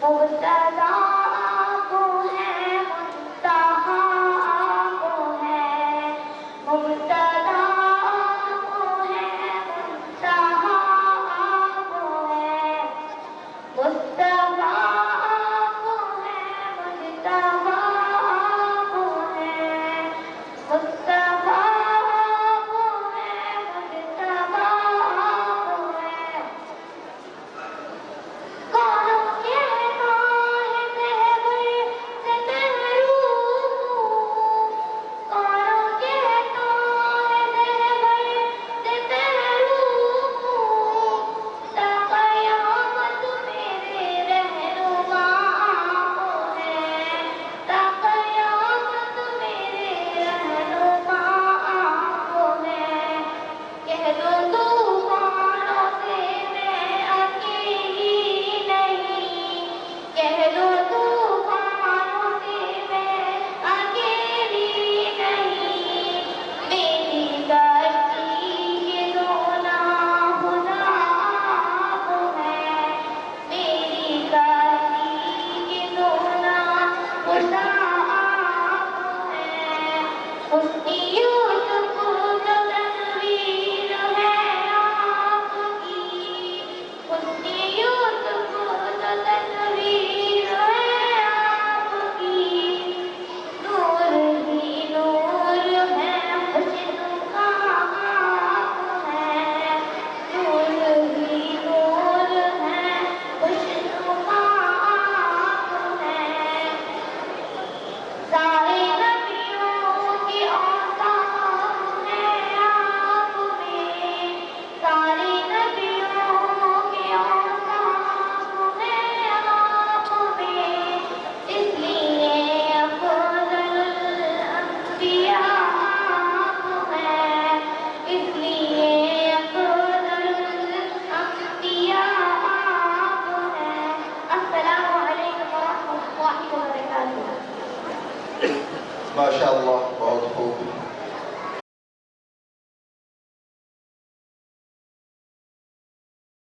مبتدا آپ ہیں منتہا آپ ہیں مبتدا آپ ہیں منتہا آپ ہیں مصطفیٰ آپ ہیں مجتبیٰ آپ ہیں مصطفیٰ آپ ہیں مجتبیٰ آپ ہیں کونوں کے ماہد ہے سے محروم کونوں کے ماہد ہے سے محروم تا قیامت میرے رہنما آپ ہیں تا قیامت میرے رہنما آپ ہیں کہہ دو طوفانوں سے میں اکیلی نہیں کہہ دو طوفانوں سے میں اکیلی نہیں میری کشتی کے دو ناخدا آپ ہیں میری کشتی کے دو ناخدا آپ ہیں حسنی یوسف جو تصویر ہے آپ کی حسنی یوسف جو تصویر ہے آپ کی نور ہی نور ہے حسن کا آپ ہے نور ہی نور ہے حسن کا آپ ہے سارے نبیوں کے اوصاف ہیں آپ میں سارے نبیوں کے اوصاف ہیں آپ میں اس لیے افضل الانبیاء آپ ہیں اس لیے افضل الانبیاء آپ ہیں السلام علیکم ورحمۃ اللہ وبرکاتہ ماشاء اللہ بہت خوب